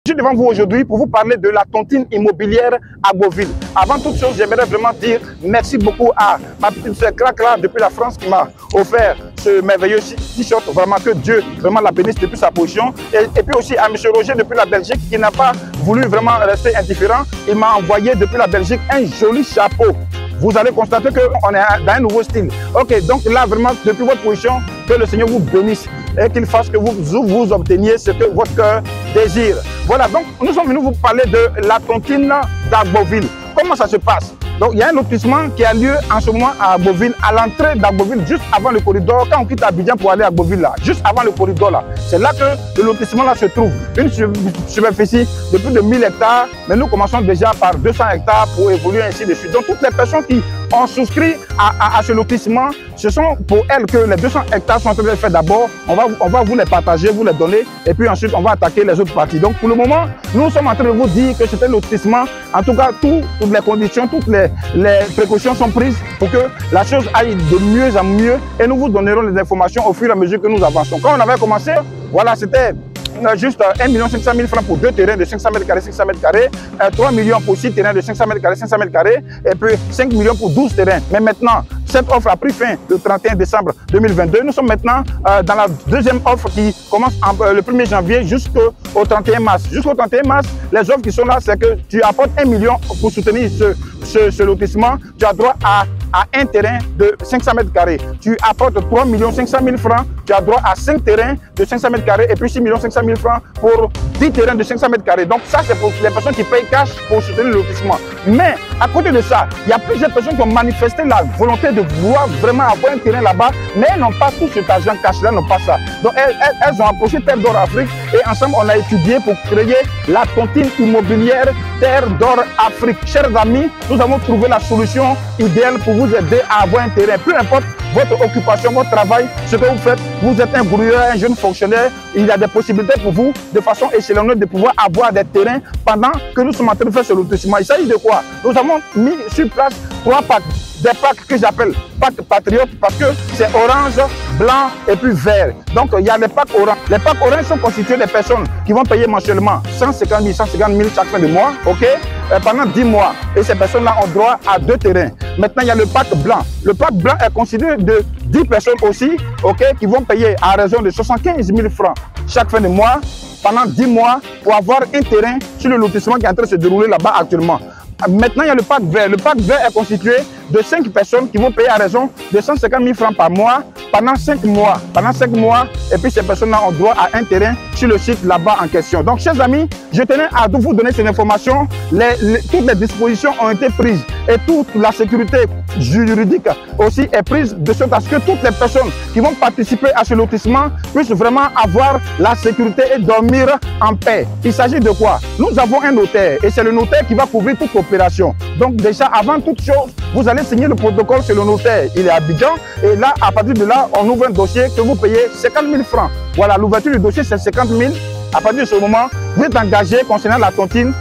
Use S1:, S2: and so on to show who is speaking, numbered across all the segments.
S1: Je suis devant vous aujourd'hui pour vous parler de la tontine immobilière à Beauville. Avant toute chose, j'aimerais vraiment dire merci beaucoup à ma petite sœur Clara depuis la France qui m'a offert ce merveilleux t-shirt. Vraiment que Dieu vraiment la bénisse depuis sa position. Et puis aussi à M. Roger depuis la Belgique qui n'a pas voulu vraiment rester indifférent. Il m'a envoyé depuis la Belgique un joli chapeau. Vous allez constater qu'on est dans un nouveau style. Ok, donc là vraiment depuis votre position, que le Seigneur vous bénisse et qu'il fasse que vous obteniez ce que votre cœur désire. Voilà, donc nous sommes venus vous parler de la tontine d'Agboville. Comment ça se passe? Donc il y a un lotissement qui a lieu en ce moment à Beauville, à l'entrée d'Agboville, juste avant le corridor, quand on quitte Abidjan pour aller à Beauville, là, juste avant le corridor là. C'est là que le lotissement là se trouve. Une superficie de plus de 1000 hectares, mais nous commençons déjà par 200 hectares pour évoluer ainsi de suite. Donc toutes les personnes qui ont souscrit à ce lotissement, ce sont pour elles que les 200 hectares sont en train de faire d'abord. On va vous les partager, vous les donner, et puis ensuite on va attaquer les autres parties. Donc pour le moment, nous sommes en train de vous dire que c'est un lotissement. En tout cas, toutes les conditions, toutes les précautions sont prises pour que la chose aille de mieux en mieux, et nous vous donnerons les informations au fur et à mesure que nous avançons. Quand on avait commencé, voilà, c'était juste 1 500 000 francs pour 2 terrains de 500 mètres carrés, 500 mètres carrés, 3 millions pour 6 terrains de 500 mètres carrés, 500 mètres carrés, et puis 5 millions pour 12 terrains. Mais maintenant, cette offre a pris fin le 31 décembre 2022. Nous sommes maintenant dans la deuxième offre qui commence le 1er janvier jusqu'au 31 mars. Jusqu'au 31 mars, les offres qui sont là, c'est que tu apportes 1 million pour soutenir ce lotissement. Tu as droit à un terrain de 500 mètres carrés. Tu apportes 3 500 000 francs, tu as droit à 5 terrains de 500 mètres carrés et puis 6 500 000 francs pour 10 terrains de 500 mètres carrés. Donc ça, c'est pour les personnes qui payent cash pour soutenir le lotissement. Mais à côté de ça, il y a plusieurs personnes qui ont manifesté la volonté de vouloir vraiment avoir un terrain là-bas, mais elles n'ont pas tout cet argent cash-là, n'ont pas ça. Donc elles ont approché Terre d'Or Afrique et ensemble, on a étudié pour créer la tontine immobilière Terre d'Or Afrique. Chers amis, nous avons trouvé la solution idéale pour vous aider à avoir un terrain. Peu importe votre occupation, votre travail, ce que vous faites, vous êtes un grouilleur, un jeune fonctionnaire, il y a des possibilités pour vous, de façon échelonnée, de pouvoir avoir des terrains pendant que nous sommes en train de faire ce lotissement. Il s'agit de quoi? Nous avons mis sur place 3 packs, des packs que j'appelle packs patriotes parce que c'est orange, blanc et puis vert. Donc il y a les packs orange. Les packs orange sont constitués des personnes qui vont payer mensuellement 150 000 chaque fin de mois, ok, pendant 10 mois. Et ces personnes-là ont droit à 2 terrains. Maintenant, il y a le pack blanc. Le pack blanc est constitué de 10 personnes aussi, ok, qui vont payer à raison de 75 000 francs chaque fin de mois, pendant 10 mois, pour avoir un terrain sur le lotissement qui est en train de se dérouler là-bas actuellement. Maintenant, il y a le pack vert. Le pack vert est constitué de 5 personnes qui vont payer à raison de 150 000 francs par mois pendant 5 mois. Pendant 5 mois, et puis ces personnes-là ont droit à un terrain sur le site là-bas en question. Donc, chers amis, je tenais à vous donner cette information. Toutes les dispositions ont été prises et toute la sécurité juridique aussi est prise de sorte à ce que toutes les personnes qui vont participer à ce lotissement puissent vraiment avoir la sécurité et dormir en paix. Il s'agit de quoi? Nous avons un notaire et c'est le notaire qui va couvrir toute opération. Donc déjà, avant toute chose, vous allez signer le protocole sur le notaire. Il est à Abidjan et là, à partir de là, on ouvre un dossier que vous payez 50 000 francs. Voilà, l'ouverture du dossier, c'est 50 000. À partir de ce moment, vous êtes engagé concernant la tontine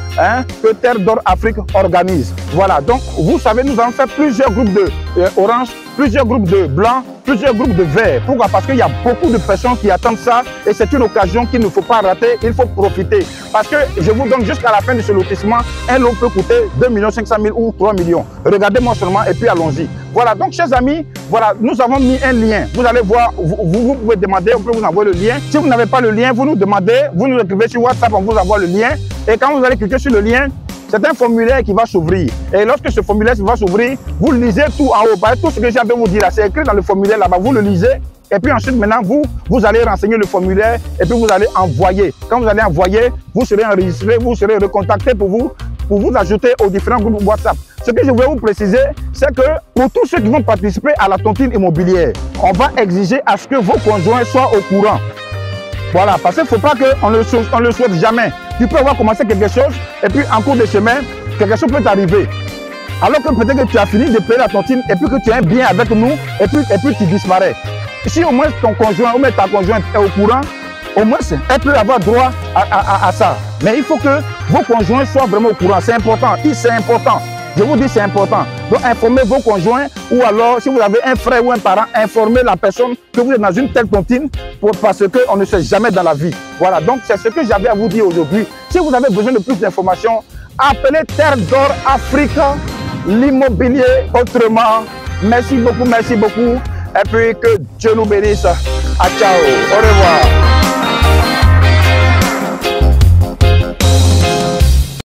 S1: que Terre d'Or Afrique organise. Voilà, donc vous savez, nous allons faire plusieurs groupes de orange, plusieurs groupes de blanc, plusieurs groupes de vert. Pourquoi? Parce qu'il y a beaucoup de personnes qui attendent ça et c'est une occasion qu'il ne faut pas rater, il faut profiter. Parce que je vous donne jusqu'à la fin de ce lotissement, un lot peut coûter 2 500 000 ou 3 millions. Regardez-moi seulement et puis allons-y. Voilà, donc chers amis, voilà, nous avons mis un lien. Vous allez voir, vous pouvez demander, on peut vous envoyer le lien. Si vous n'avez pas le lien, vous nous demandez, vous nous écrivez sur WhatsApp, on vous envoie le lien. Et quand vous allez cliquer sur le lien, c'est un formulaire qui va s'ouvrir. Et lorsque ce formulaire va s'ouvrir, vous lisez tout en haut. Tout ce que j'ai à vous dire, c'est écrit dans le formulaire là-bas. Vous le lisez. Et puis ensuite, maintenant, vous allez renseigner le formulaire et puis vous allez envoyer. Quand vous allez envoyer, vous serez enregistré, vous serez recontacté pour vous ajouter aux différents groupes WhatsApp. Ce que je voulais vous préciser, c'est que pour tous ceux qui vont participer à la tontine immobilière, on va exiger à ce que vos conjoints soient au courant. Voilà, parce qu'il ne faut pas qu'on le souhaite jamais. Tu peux avoir commencé quelque chose et puis en cours de chemin, quelque chose peut t'arriver. Alors que peut-être que tu as fini de payer la tontine et puis que tu es bien avec nous et puis tu disparais. Si au moins ton conjoint ou même ta conjointe est au courant, au moins elle peut avoir droit à ça. Mais il faut que vos conjoints soient vraiment au courant. C'est important. C'est important. Je vous dis, c'est important. Donc, informez vos conjoints ou alors, si vous avez un frère ou un parent, informez la personne que vous êtes dans une telle tontine parce qu'on ne sait jamais dans la vie. Voilà, donc c'est ce que j'avais à vous dire aujourd'hui. Si vous avez besoin de plus d'informations, appelez Terre d'Or Africa, l'immobilier autrement. Merci beaucoup, merci beaucoup. Et puis que Dieu nous bénisse. À ciao, au revoir.